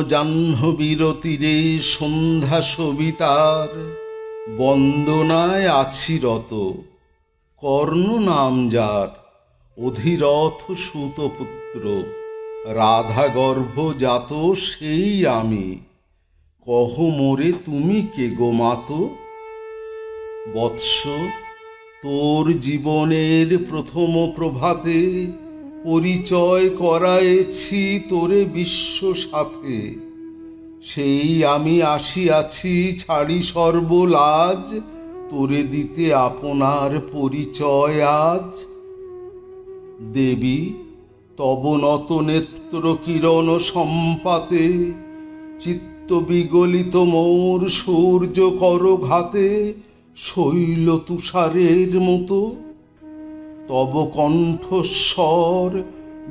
জাহ্নবীর তীরে সন্ধ্যা সবিতার বন্দনায় আছি রত। কর্ণ নাম যার, অধিরথ সুতপুত্র, রাধা গর্ভ জাত সেই আমি। কহ মোরে তুমি কে গো মাতো? বৎস, তোর জীবনের প্রথম প্রভাতে পরিচয় করায়েছি তোরে বিশ্ব সাথে। সেই আমি আসিয়াছি ছাড়ি সর্বলাজ, তোরে দিতে আপনার পরিচয় আজ। দেবী, তব নত নেত্র কিরণ সম্পাতে চিত্ত বিগলিত মোর সূর্য কর ঘাতে শৈল তুষারের মতো। তব কণ্ঠস্বর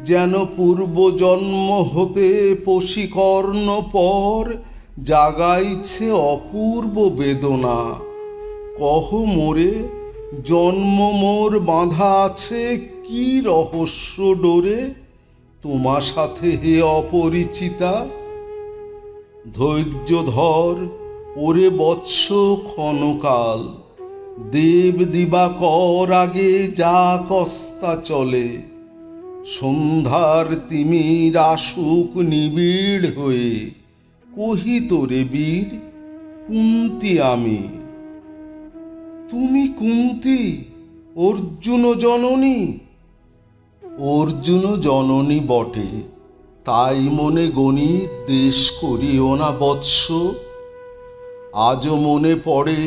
যেন পূর্ব জন্ম হতে পশিকর্ণ পর জাগাইছে অপূর্ব বেদনা। কহ মোরে, জন্ম মোর বাঁধা আছে কি রহস্য ডোরে? তোমা সাথে হে অপরিচিতা। ধৈর্য ধর ওরে বৎস ক্ষণকাল, দেব দিবাকর আগে যা কস্তা চলে। সন্ধ্যার তিমির আসুক নিবিড় হয়ে, কহি তোরে বীর, কুন্তি আমি। তুমি কুন্তি, অর্জুন জননী? অর্জুন জননী বটে, তাই মনে গণিত দেশ করিও না বৎস। আজও মনে পড়ে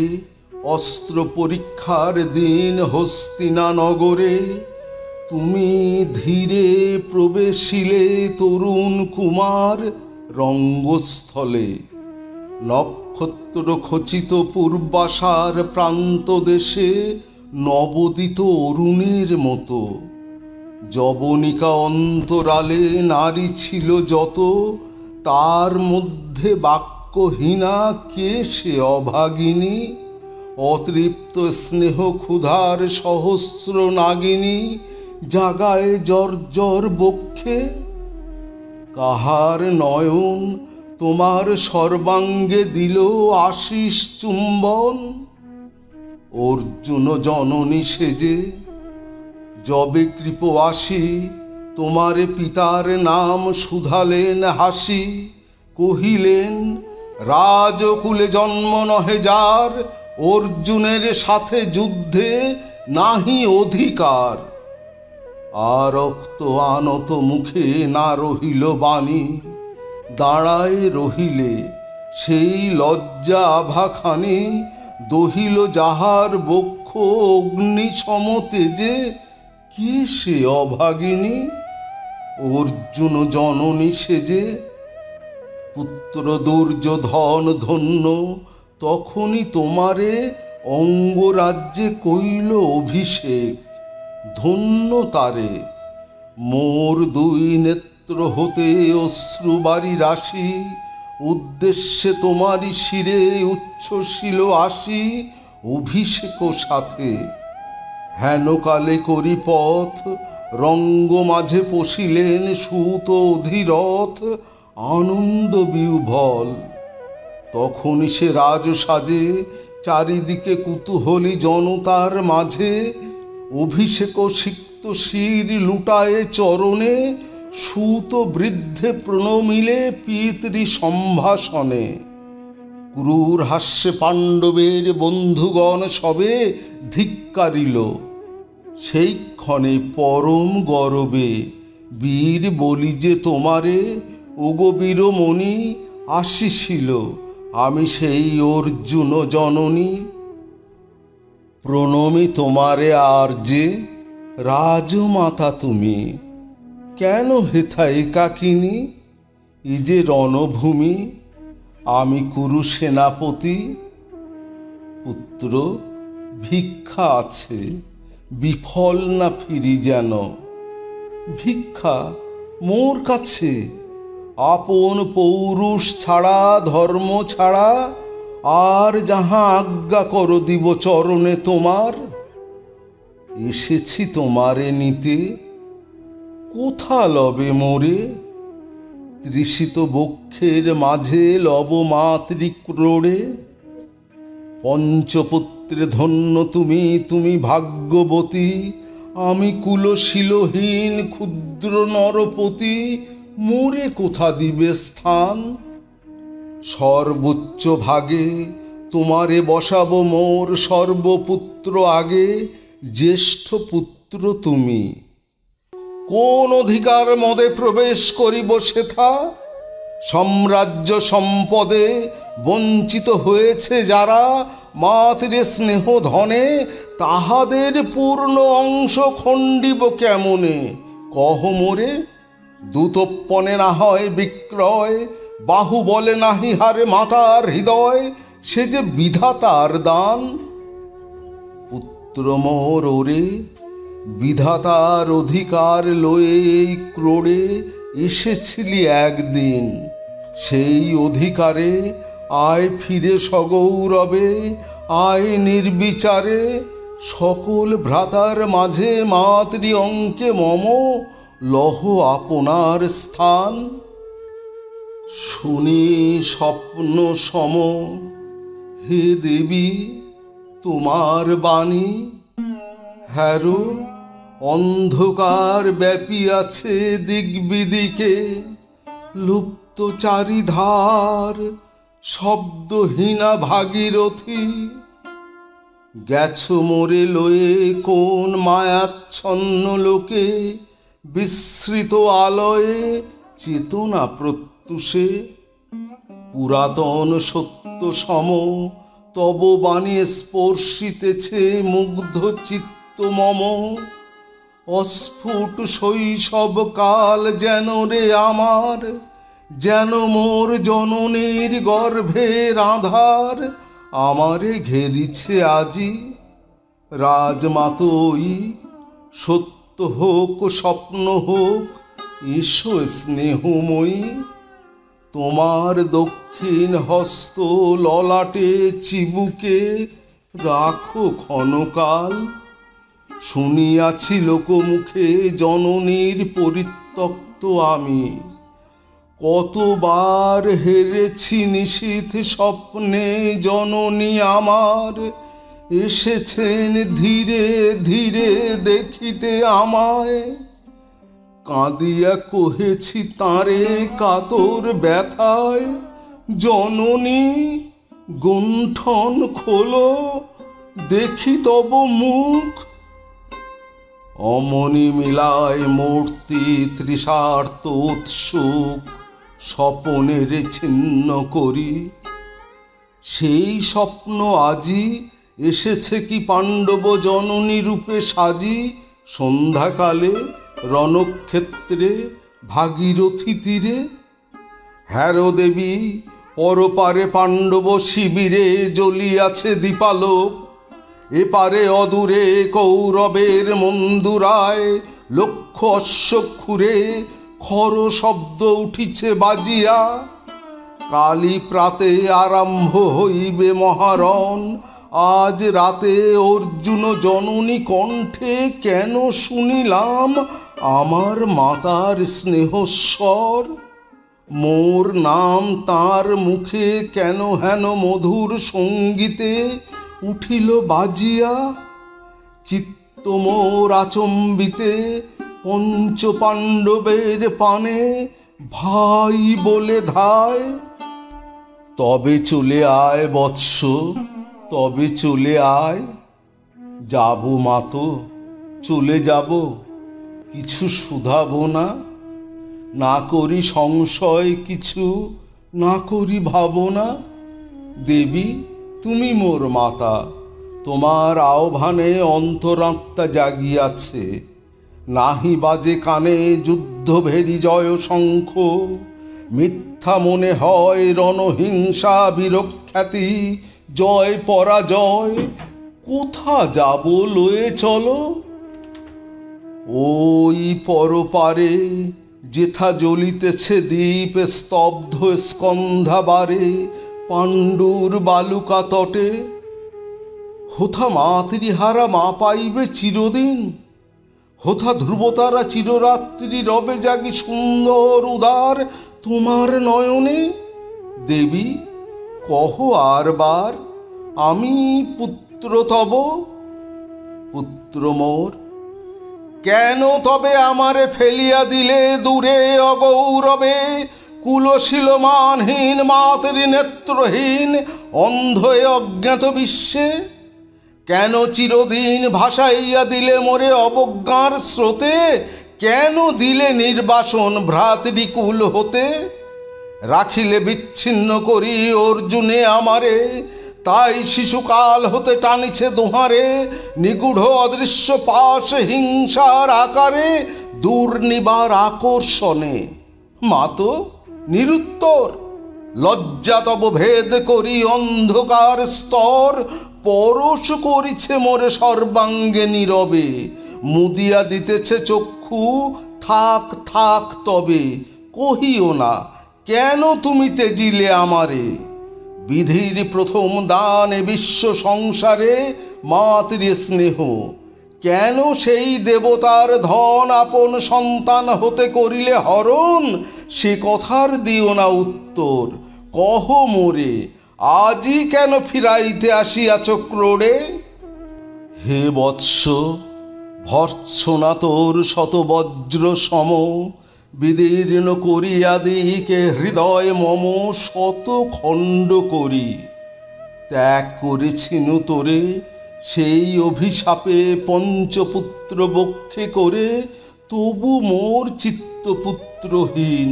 অস্ত্র পরীক্ষার দিন হস্তিনা নগরে। তুমি ধীরে প্রবেশিলে তরুণ কুমার রঙ্গস্থলে। নক্ষত্র খচিত পূর্বাশার প্রান্ত দেশে নবোদিত অরুণের মতো। যবনিকা অন্তরালে নারী ছিল যত, তার মধ্যে বাক্যহীনা কে সে অভাগিনী? অতৃপ্ত স্নেহ ক্ষুধার সহস্র নাগিনী জাগায় জর্জর বক্ষে। কাহার নয়ন তোমার সর্বাঙ্গে দিল আশিস চুম্বন? অর্জুন জননী সেজে যবে কৃপবাসী তোমারে পিতার নাম শুধালেন হাসি। কহিলেন, রাজকুলে জন্ম নহে যার, অর্জুনের সাথে যুদ্ধে নাহি অধিকার। আর রক্ত আনত মুখে না রহিল বাণী, দাঁড়ায় রহিলে সেই লজ্জা আভাখানি। দহিল যাহার বক্ষ অগ্নি সমতেজে, কি সে অভাগিনী? অর্জুন জননী সেজে। পুত্র দুর্যোধন ধন্য তখনই তোমারে অঙ্গরাজ্যে কইল অভিষেক। ধন্য তারে। মোর দুই নেত্র হতে অশ্রুবারি রাশি, উদ্দেশ্যে তোমারই শিরে উচ্ছ্বসিল আসি অভিষেক সাথে। হেনকালে করি পথ রঙ্গ মাঝে পশিলেন সুত অধিরথ আনন্দ বিহ্বল। তখনই সে রাজ সাজে চারিদিকে কুতূহলী জনতার মাঝে। অভিষেক সিক্ত শির লুটায়ে চরণে, সুত বৃদ্ধে প্রণমিলে পিতৃ সম্ভাষণে। ক্রূর হাস্যে পাণ্ডবের বন্ধুগণ সবে ধিক্কারিল। সেই ক্ষণে পরম গরবে বীর বলি যে তোমারে, ওগো বীরমণি আসিছিল আমি সেই অর্জুন জননী। প্রণমি তোমারে আর যে রাজমাতা তুমি, কেন হেথা একাকিনী? ই যে রণভূমি, আমি কুরু সেনাপতি। পুত্র, ভিক্ষা আছে, বিফল না ফিরি যেন। ভিক্ষা মোর কাছে? আপন পৌরুষ ছাড়া, ধর্ম ছাড়া, আর যাহা আজ্ঞা কর দিব চরণে তোমার। এসেছি তোমারে নিতে, কোথা লবে মোরে? তৃষিত বক্ষের মাঝে লবমাতৃক্রোড়ে। পঞ্চপুত্রে ধন্য তুমি, তুমি ভাগ্যবতী, আমি কুলশীলহীন ক্ষুদ্র নরপতি, মোরে কোথা দিবে স্থান? সর্বোচ্চ ভাগে তোমারে বসাবো মোর সর্বপুত্র আগে, জ্যেষ্ঠ পুত্র তুমি। কোন অধিকার মদে প্রবেশ করিব সেথা? সাম্রাজ্য সম্পদে বঞ্চিত হয়েছে যারা, মাতৃ স্নেহ ধনে তাহাদের পূর্ণ অংশ খণ্ডিব কেমনে? কহ মোরে। দূতপনে না হয় বিক্রয়, বাহু বলে নাহি হারে মাতার হৃদয়, সে যে বিধাতার দান। পুত্র মোর ওরে, বিধাতার অধিকার লয়ে এই ক্রোড়ে এসেছিলি একদিন, সেই অধিকারে আয় ফিরে সগৌরবে, আয় নির্বিচারে। সকল ভ্রাতার মাঝে মাতৃ অঙ্কে মম লহ আপনার স্থান। শুনি স্বপ্ন সম হে দেবী তোমার বাণী, হ্যারো অন্ধকার ব্যাপিয়াছে দিগ্বিদিকে, লুপ্ত চারিধার শব্দহীনা ভাগীরথী। গেছো মোরে লয়ে কোন মায়াচ্ছন্ন লোকে, বিস্মৃত আলয়ে চেতনা প্রত্যুষে। পুরাতন সত্য সম তব বাণী স্পর্শিতেছে মুগ্ধ চিত্ত মম। অস্ফুট শৈশব কাল যেন রে আমার, যেন মোর জননীর গর্ভের আধার, আমারে ঘেরিছে আজি। রাজমাতই সত্য হোক স্বপ্ন হোক, এসো স্নেহময়ী। তোমার দক্ষিণ হস্ত ললাটে চিবুকে রাখো ক্ষণকাল। শুনিয়াছি লোকমুখে জননীর পরিত্যক্ত আমি, কতবার হেরেছি নিশীথ স্বপ্নে জননী আমার। এসেছেন ধীরে ধীরে দেখিতে আমায়, কাঁদিয়া কহেছি তাঁরে কাতর ব্যথায়, জননী গুণ্ঠন খোলো দেখি তব মুখ। অমনি মিলায় মূর্তি তৃষার্ত উৎসুক, স্বপনের ছিন্ন করি। সেই স্বপ্ন আজি এসেছে কি পাণ্ডব জননী রূপে সাজি, সন্ধ্যাকালে রণক্ষেত্রে ভাগীরথী তীরে। হ্যারো দেবী পরপারে পাণ্ডব শিবিরে জ্বলিয়াছে দীপালোক, এপারে অদূরে কৌরবের মন্দুরায় লক্ষ অশ্বক্ষুরে খর শব্দ উঠিছে বাজিয়া। কালী প্রাতে আরম্ভ হইবে মহারণ, আজ রাতে অর্জুন জননী কণ্ঠে কেন শুনিলাম আমার মাতার স্নেহস্বর। মোর নাম তার মুখে কেন হেন মধুর সঙ্গীতে উঠিল বাজিয়া। চিত্ত মোর আচম্বিতে পঞ্চ পাণ্ডবের পানে ভাই বলে ধায়। তবে চলে আয় বৎস, তবে চলে আয়। যাব মাতো, চলে যাব, কিছু শুধাবো না। না করি সংশয় কিছু, না করি ভাবনা। দেবী তুমি মোর মাতা, তোমার আহ্বানে অন্তরাত্মা জাগিয়াছে। নাহি বাজে কানে যুদ্ধ ভেরি জয় শঙ্খ, মিথ্যা মনে হয় রণহিংসা বীরখ্যাতি, জয় পরাজয়। কোথা যাব লয়ে চলো? ওই পরপারে যেথা জ্বলিতেছে দ্বীপ স্তব্ধ স্কন্ধাবারে, পাণ্ডুর বালুকা তটে। হোথা মাতৃহারা মা পাইবে চিরদিন, হোথা ধ্রুবতারা চিররাত্রি রবে জাগি সুন্দর উদার তোমার নয়নে? দেবী কহ আর বার, আমি পুত্র তব? পুত্র মোর, কেন তবে আমারে ফেলিয়া দিলে দূরে অগৌরবে, কুলশীল মানহীন মাতৃ নেত্রহীন অন্ধ এ অজ্ঞাত বিশ্বে? কেন চিরদিন ভাসাইয়া দিলে মোরে অবজ্ঞার স্রোতে? কেন দিলে নির্বাসন ভ্রাতৃকুল হতে? রাখিলে বিচ্ছিন্ন করি অর্জুনে আমারে, তাই শিশুকাল হতে টানিছে দোহারে নিগূঢ় অদৃশ্য পাশ হিংসার আকারে দুর্নিবার আকর্ষণে। মাতো নিরুত্তর, লজ্জা তব ভেদ করি অন্ধকার স্তর, পরশ করিছে মোরে সর্বাঙ্গে নীরবে, মুদিয়া দিতেছে চক্ষু, থাক থাক তবে কহিও না কেন তুমি তেজিলে আমারে। বিধির প্রথম দান এ বিশ্ব সংসারে মাতৃ স্নেহ, কেন সেই দেবতার ধন আপন সন্তান হতে করিলে হরণ? সে কথার দিও না উত্তর, কহ মোরে আজই কেন ফিরাইতে আসিয়াছ ক্রোড়ে? হে বৎস, ভর্ৎসনা তোর শত বজ্র সম, বিদীর্ণ করিয়া দিকে হৃদয় মম শত খণ্ড করি। ত্যাগ করেছিনু তোরে সেই অভিশাপে পঞ্চপুত্র বক্ষে করে, তবু মোর চিত্তপুত্রহীন।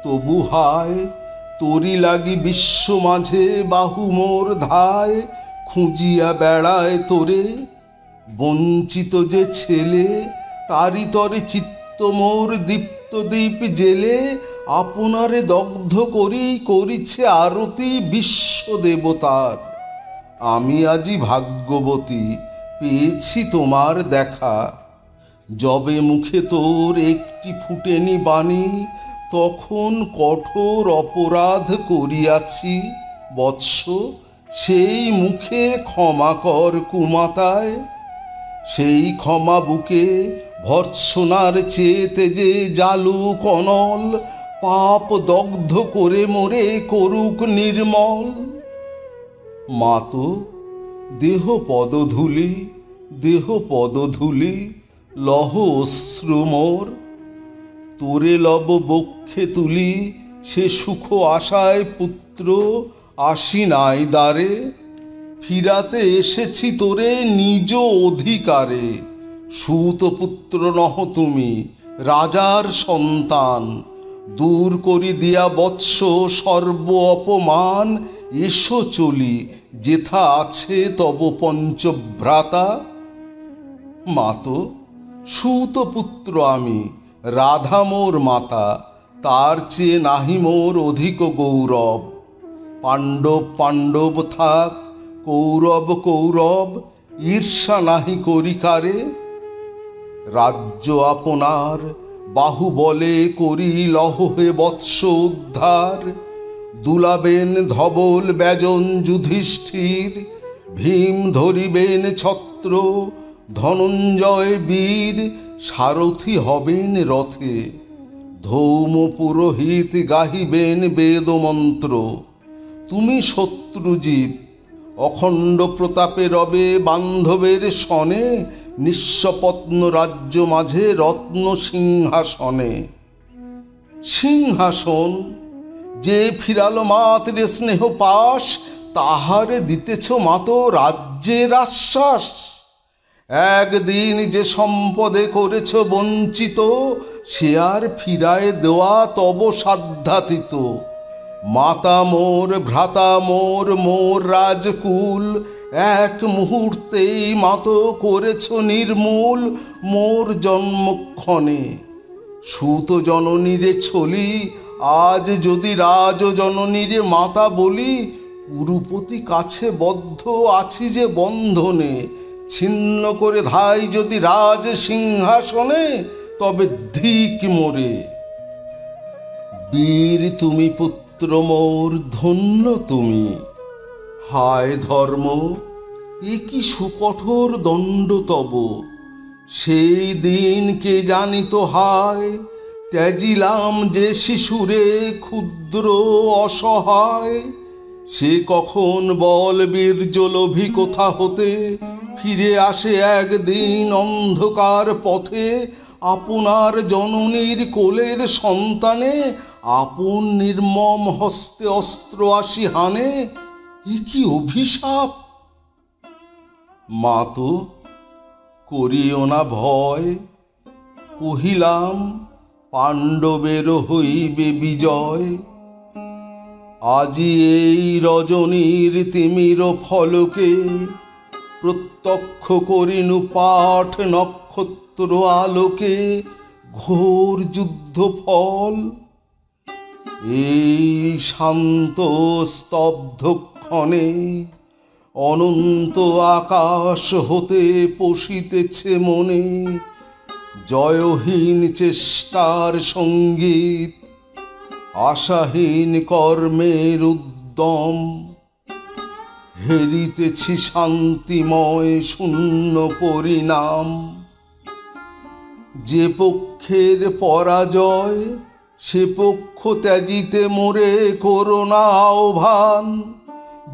তবু হায় তোরি লাগি বিশ্ব মাঝে বাহু মোর ধায়, খুঁজিয়া বেড়ায় তোরে। বঞ্চিত যে ছেলে তারি তরে চিত্ত মোর দীপ্ত দ্বীপ জেলে, আপনারে দগ্ধ করি করিছে আরতি বিশ্ব দেবতার। আমি আজি ভাগ্যবতী পেয়েছি তোমার দেখা, যবে মুখে তোর একটি ফুটেনি বাণী, তখন কঠোর অপরাধ করিয়াছি। বৎস, সেই মুখে ক্ষমা কর কুমাতায়। সেই ক্ষমা বুকে ভর্ৎসনার চেয়ে তেজে জালুক অনল, পাপ দগ্ধ করে মোরে করুক নির্মল। মাতো দেহ পদধূলি, দেহ পদধূলি লহ অশ্রু মোর, তোরে লব বক্ষে তুলি সে সুখ আশায় পুত্র আসি নাই দ্বারে। ফিরাতে এসেছি তোরে নিজ অধিকারে, সুতপুত্র নহ তুমি রাজার সন্তান। দূর করি দিয়া বৎস সর্ব অপমান, এসো চলি যেথা আছে তব পঞ্চভ্রাতা। মাতো সুতপুত্র আমি, রাধা মোর মাতা, তার চেয়ে নাহি মোর অধিক গৌরব। পাণ্ডব পাণ্ডব থাক, কৌরব কৌরব, ঈর্ষা নাহি করি কারে। রাজ্য আপনার বাহুবলে করি লহ হে বৎস উদ্ধার, দুলাবেন ধবল ব্যজন যুধিষ্ঠির, ভীম ধরিবেন ছত্র, ধনঞ্জয় বীর সারথি হবেন রথে, ধৌম পুরোহিত গাহিবেন বেদমন্ত্র। তুমি শত্রুজিৎ, অখণ্ড প্রতাপে রবে বান্ধবের সনে, নিঃস্বপত্ন রাজ্য মাঝে রত্ন সিংহাসনে। সিংহাসন যে ফিরাল মাতৃ স্নেহ পাশ, তাহারে দিতেছ মাতো রাজ্যের আশ্বাস। একদিন যে সম্পদে করেছ বঞ্চিত, সে আর ফিরায় দেওয়া তব সাধ্যাতীত। মাতা মোর ভ্রাতা মোর মোর রাজকুল, এক মুহূর্তেই মাতো করেছ নির্মূল মোর জন্মক্ষণে। সুত জননীরে ছলি, আজ যদি রাজ জননীরে মাতা বলি, পুরুপতি কাছে বদ্ধ আছি যে বন্ধনে। ছিন্ন করে ধাই যদি রাজ সিংহাসনে, তবে ধিক মোরে। বীর তুমি পুত্র মোর, ধন্য তুমি। হায় ধর্ম, এ কি সুকঠোর দণ্ড তব। সেই দিন কে জানিত হায়, ত্যাজিলাম যে শিশুরে ক্ষুদ্র অসহায়, সে কখন বল বীর্যলোভী কোথা হতে ফিরে আসে একদিন অন্ধকার পথে, আপনার জননীর কোলের সন্তানে আপন নির্মম হস্তে অস্ত্র আসি হানে। এ কি অভিশাপ! মা তো করিও না ভয়, কহিলাম পাণ্ডবের হইবে বিজয়। আজি এই রজনীর তিমির ফলকে প্রত্যক্ষ করিনু পাঠ নক্ষত্র আলোকে ঘোর যুদ্ধ ফল। এই শান্ত স্তব্ধ ক্ষণে অনন্ত আকাশ হতে পশিতেছে মনে জয়হীন চেষ্টার সঙ্গীত, আশাহীন কর্মের উদ্যম। হেরিতেছি শান্তিময় শূন্য পরিণাম। যে পক্ষের পরাজয় সে পক্ষ ত্যাজিতে মোরে করোনা আহ্বান।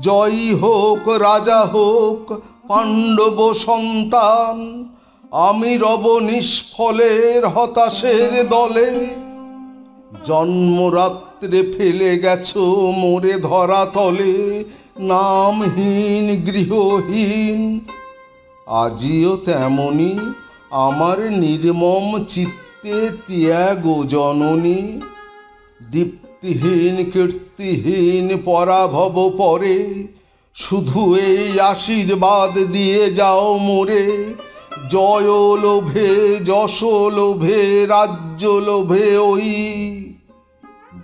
জয়ী হোক রাজা হোক পাণ্ডব সন্তান, আমি রব নিষ্ফলের হতাশের দলে। জন্মরাত্রে ফেলে গেছো মোরে ধরাতলে, নামহীন গৃহহীন। আজিও তেমনি আমার নির্মম চিত্তে ত্যাগ জননী। দীপ্তিহীন কীর্তিহীন পরাভব পরে, শুধু এই আশীর্বাদ দিয়ে যাও মোরে। জয় লোভে যশ লোভে রাজ্য লোভে ওই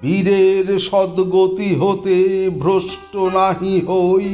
বীরের সদ্গতি হতে ভ্রষ্ট নাহি হই।